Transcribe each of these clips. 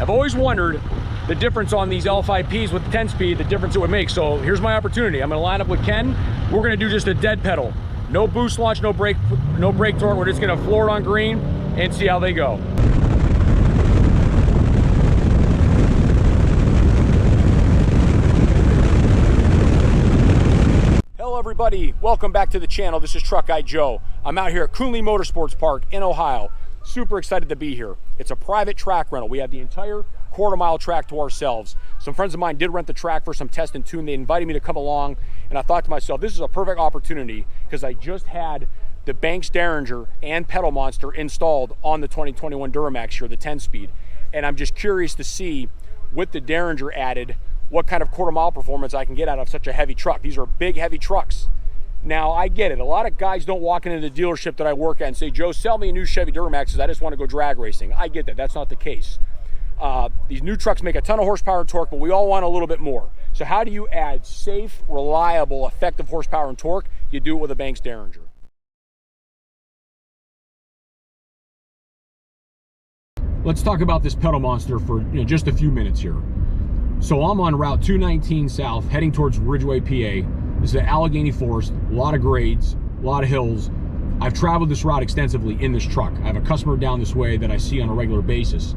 I've always wondered the difference on these L5Ps with the 10-speed, the difference it would make. So here's my opportunity. I'm gonna line up with Ken. We're gonna do just a dead pedal. No boost launch, no brake torque. We're just gonna floor it on green and see how they go. Hello everybody, welcome back to the channel. This is Truck Guy Joe. I'm out here at Coonley Motorsports Park in Ohio. Super excited to be here. It's a private track rental. We have the entire quarter-mile track to ourselves. Some friends of mine did rent the track for some test and tune. They invited me to come along, and I thought to myself, this is a perfect opportunity because I just had the Banks Derringer and pedal monster installed on the 2021 Duramax here, the 10-speed. And I'm just curious to see, with the Derringer added, what kind of quarter-mile performance I can get out of such a heavy truck. These are big, heavy trucks. Now, I get it. A lot of guys don't walk into the dealership that I work at and say, Joe, sell me a new Chevy Duramax because I just want to go drag racing. I get that. That's not the case. These new trucks make a ton of horsepower and torque, but we all want a little bit more. So how do you add safe, reliable, effective horsepower and torque? You do it with a Banks Derringer. Let's talk about this pedal monster for just a few minutes here. So I'm on Route 219 South, heading towards Ridgeway, PA. This is an Allegheny Forest, a lot of grades, a lot of hills. I've traveled this route extensively in this truck. I have a customer down this way that I see on a regular basis.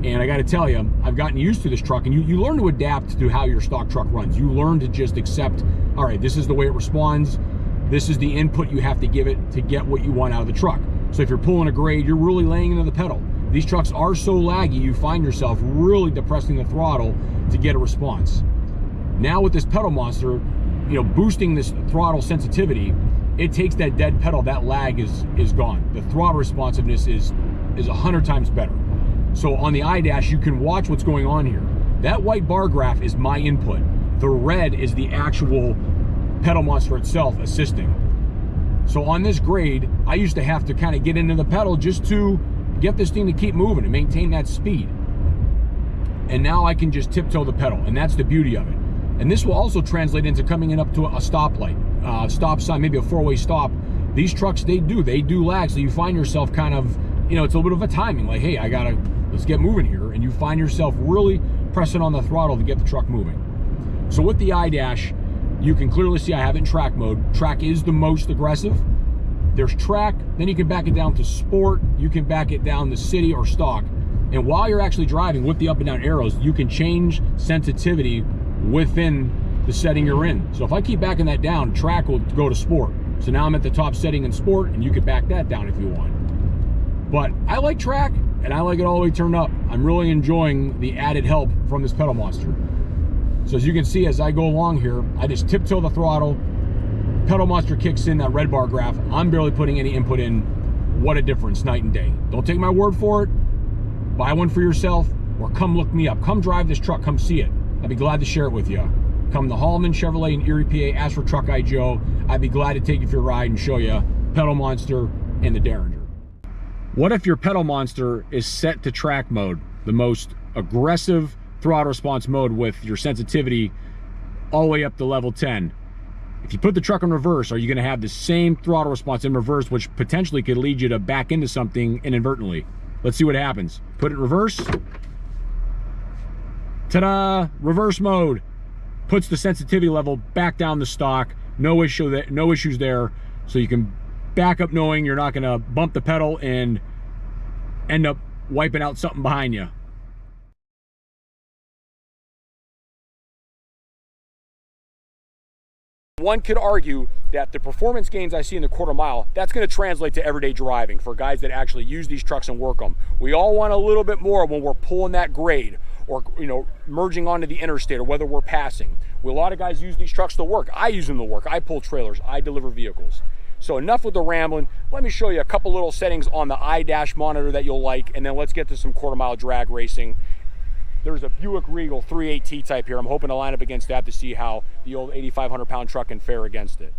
And I gotta tell you, I've gotten used to this truck, and you learn to adapt to how your stock truck runs. You learn to just accept, all right, this is the way it responds. This is the input you have to give it to get what you want out of the truck. So if you're pulling a grade, you're really laying into the pedal. These trucks are so laggy, you find yourself really depressing the throttle to get a response. Now with this pedal monster, boosting this throttle sensitivity, it takes that dead pedal, that lag is gone. The throttle responsiveness is 100 times better. So on the iDash, you can watch what's going on here. That white bar graph is my input. The red is the actual pedal monster itself assisting. So on this grade, I used to have to kind of get into the pedal just to get this thing to keep moving and maintain that speed. And now I can just tiptoe the pedal, and that's the beauty of it. And this will also translate into coming in up to a stoplight, stop sign, maybe a four-way stop. These trucks, they do lag, so you find yourself kind of, it's a little bit of a timing, like, hey, let's get moving here, and you find yourself really pressing on the throttle to get the truck moving. So with the iDash, you can clearly see I have it in track mode. Track is the most aggressive. There's track, then you can back it down to sport, you can back it down to city or stock. And while you're actually driving with the up and down arrows, you can change sensitivity within the setting you're in. So if I keep backing that down, track will go to sport. So now I'm at the top setting in sport, and you can back that down if you want. But I like track, and I like it all the way turned up. I'm really enjoying the added help from this pedal monster. So as you can see, as I go along here, I just tiptoe the throttle, pedal monster kicks in that red bar graph. I'm barely putting any input in. What a difference, night and day. Don't take my word for it. Buy one for yourself, or come look me up. Come drive this truck, come see it. I'd be glad to share it with you. Come to Hallman Chevrolet in Erie, PA, ask for Truck Guy Joe. I'd be glad to take you for a ride and show you pedal monster and the Derringer. What if your pedal monster is set to track mode, the most aggressive throttle response mode with your sensitivity all the way up to level 10? If you put the truck in reverse, are you gonna have the same throttle response in reverse, which potentially could lead you to back into something inadvertently? Let's see what happens. Put it in reverse. Ta-da! Reverse mode. Puts the sensitivity level back down to stock. No issues there. So you can back up knowing you're not gonna bump the pedal and end up wiping out something behind you. One could argue that the performance gains I see in the quarter mile, that's going to translate to everyday driving for guys that actually use these trucks and work them. We all want a little bit more when we're pulling that grade, or merging onto the interstate, or whether we're passing. A lot of guys use these trucks to work. I use them to work. I pull trailers. I deliver vehicles. So enough with the rambling. Let me show you a couple little settings on the iDash monitor that you'll like, and then let's get to some quarter mile drag racing. There's a Buick Regal 3.8T type here. I'm hoping to line up against that to see how the old 8,500 pound truck can fare against it.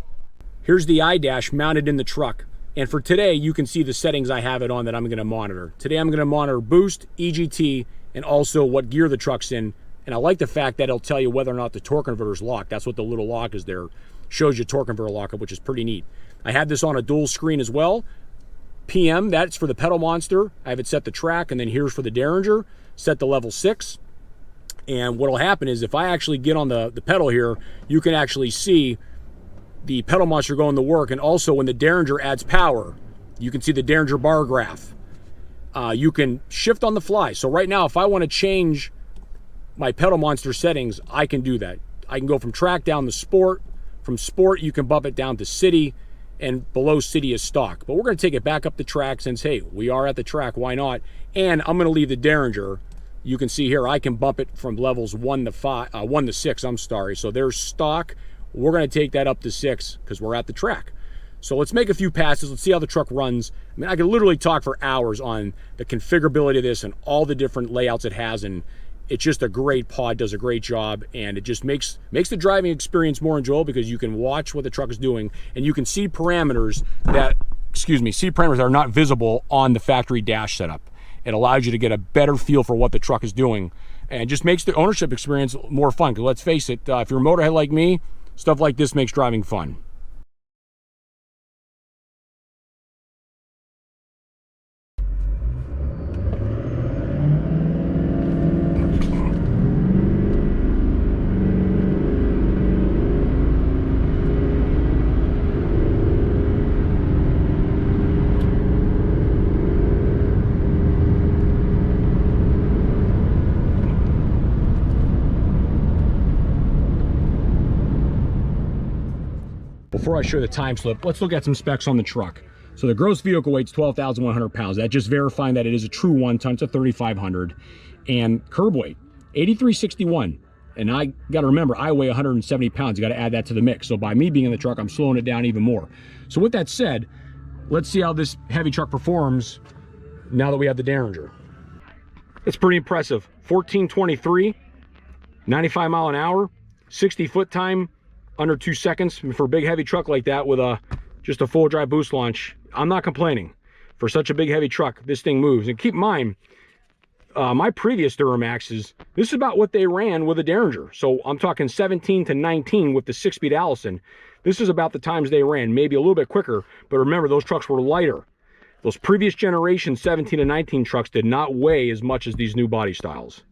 Here's the iDash mounted in the truck. And for today, you can see the settings I have it on that I'm gonna monitor. Today, I'm gonna monitor boost, EGT, and also what gear the truck's in. And I like the fact that it'll tell you whether or not the torque converter's locked. That's what the little lock is there. Shows you torque converter lockup, which is pretty neat. I had this on a dual screen as well. RPM, that's for the pedal monster. I have it set to track, and then here's for the Derringer, set to level 6. And what'll happen is if I actually get on the pedal here, you can actually see the pedal monster going to work. And also when the Derringer adds power, you can see the Derringer bar graph. You can shift on the fly. So right now, if I want to change my pedal monster settings, I can do that. I can go from track down to sport. From sport, you can bump it down to city, and below city is stock. But we're going to take it back up the track since, hey, we are at the track, why not? And I'm going to leave the Derringer. You can see here, I can bump it from levels 1 to 6, I'm sorry. So there's stock. We're going to take that up to 6 because we're at the track. So let's make a few passes. Let's see how the truck runs. I mean, I could literally talk for hours on the configurability of this and all the different layouts it has, and it's just a great pod, does a great job, and it just makes the driving experience more enjoyable because you can watch what the truck is doing and you can see parameters that, that are not visible on the factory dash setup. It allows you to get a better feel for what the truck is doing and just makes the ownership experience more fun. Because let's face it, if you're a motorhead like me, stuff like this makes driving fun. Before I show you the time slip, let's look at some specs on the truck. So the gross vehicle weight's 12,100 pounds. That just verifying that it is a true 1-ton to 3,500. And curb weight, 8,361. And I got to remember, I weigh 170 pounds. You got to add that to the mix. So by me being in the truck, I'm slowing it down even more. So with that said, let's see how this heavy truck performs now that we have the Derringer. It's pretty impressive. 1423, 95 mile an hour, 60 foot time, under 2 seconds. For a big heavy truck like that with just a full drive boost launch, I'm not complaining. For such a big heavy truck, this thing moves. And keep in mind, my previous Duramaxes, this is about what they ran with a Derringer. So I'm talking 17 to 19 with the 6-speed Allison. This is about the times they ran, maybe a little bit quicker, but remember, those trucks were lighter. Those previous generation 17 to 19 trucks did not weigh as much as these new body styles.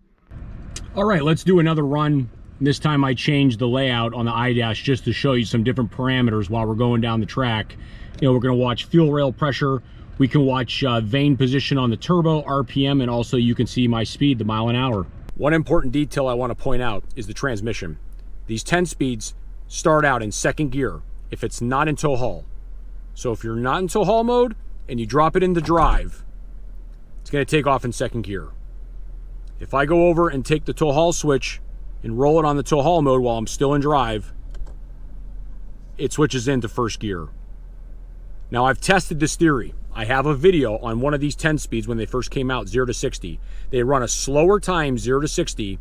All right, let's do another run. This time I changed the layout on the iDash just to show you some different parameters while we're going down the track. You know, we're going to watch fuel rail pressure. We can watch vane position on the turbo, RPM, and also you can see my speed, the mile an hour. One important detail I want to point out is the transmission. These 10 speeds start out in second gear if it's not in tow haul. So if you're not in tow haul mode and you drop it into drive, it's going to take off in second gear. If I go over and take the tow haul switch and roll it on the tow haul mode while I'm still in drive, it switches into first gear. Now I've tested this theory. I have a video on one of these 10 speeds when they first came out, 0 to 60. They run a slower time, 0 to 60,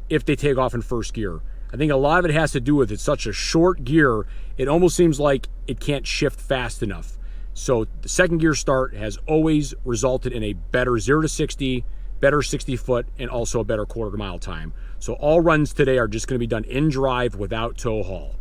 if they take off in first gear. I think a lot of it has to do with it's such a short gear, it almost seems like it can't shift fast enough. So the second gear start has always resulted in a better 0 to 60, better 60 foot, and also a better quarter mile time. So all runs today are just going to be done in drive without tow haul.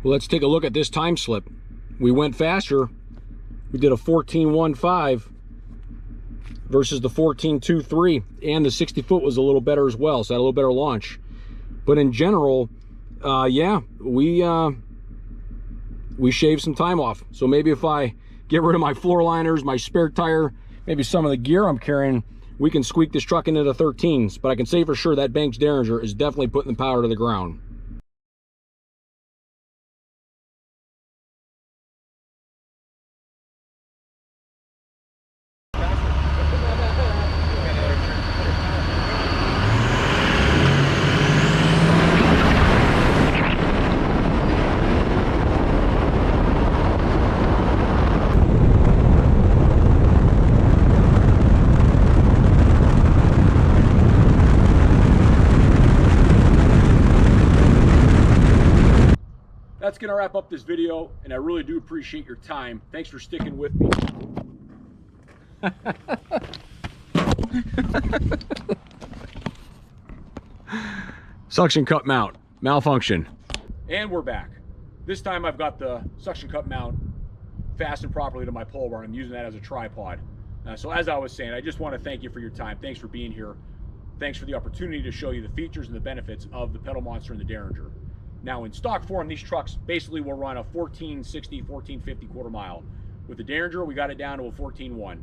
Well, let's take a look at this time slip. We went faster. We did a 14.15 versus the 14.23, and the 60 foot was a little better as well, so had a little better launch. But in general, yeah, we shaved some time off. So maybe if I get rid of my floor liners, my spare tire, maybe some of the gear I'm carrying, we can squeak this truck into the 13s. But I can say for sure that Banks Derringer is definitely putting the power to the ground. that's gonna wrap up this video, and I really do appreciate your time. Thanks for sticking with me. Suction cup mount malfunction, and we're back. This time I've got the suction cup mount fastened properly to my pole bar. I'm using that as a tripod. So as I was saying, I just want to thank you for your time. Thanks for being here. Thanks for the opportunity to show you the features and the benefits of the pedal monster and the Derringer. Now in stock form, these trucks basically will run a 1460, 1450 quarter mile. With the Derringer, we got it down to a 14.1.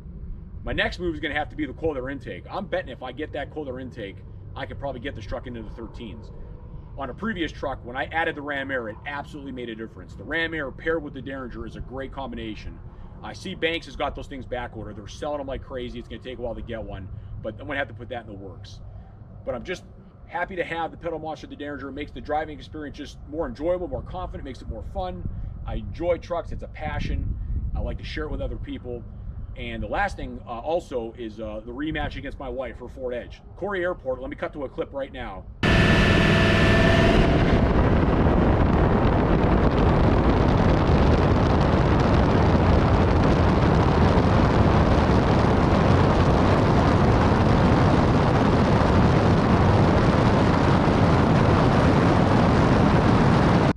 My next move is going to have to be the cold air intake. I'm betting if I get that cold air intake, I could probably get this truck into the 13s. On a previous truck, when I added the ram air, it absolutely made a difference. The ram air paired with the Derringer is a great combination. I see Banks has got those things back ordered. They're selling them like crazy. It's going to take a while to get one, but I'm going to have to put that in the works. But I'm just happy to have the pedal monster, the Derringer. It makes the driving experience just more enjoyable, more confident, makes it more fun. I enjoy trucks. It's a passion. I like to share it with other people. And the last thing also is the rematch against my wife for Ford Edge. Corey Airport, let me cut to a clip right now.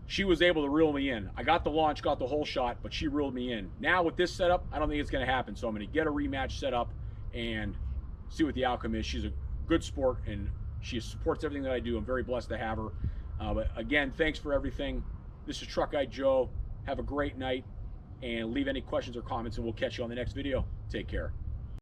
She was able to reel me in. I got the launch, got the whole shot, but she reeled me in. Now with this setup, I don't think it's gonna happen. So I'm gonna get a rematch set up and see what the outcome is. She's a good sport and she supports everything that I do. I'm very blessed to have her. But again, thanks for everything. This is Truck Guy Joe. Have a great night and leave any questions or comments and we'll catch you on the next video. Take care.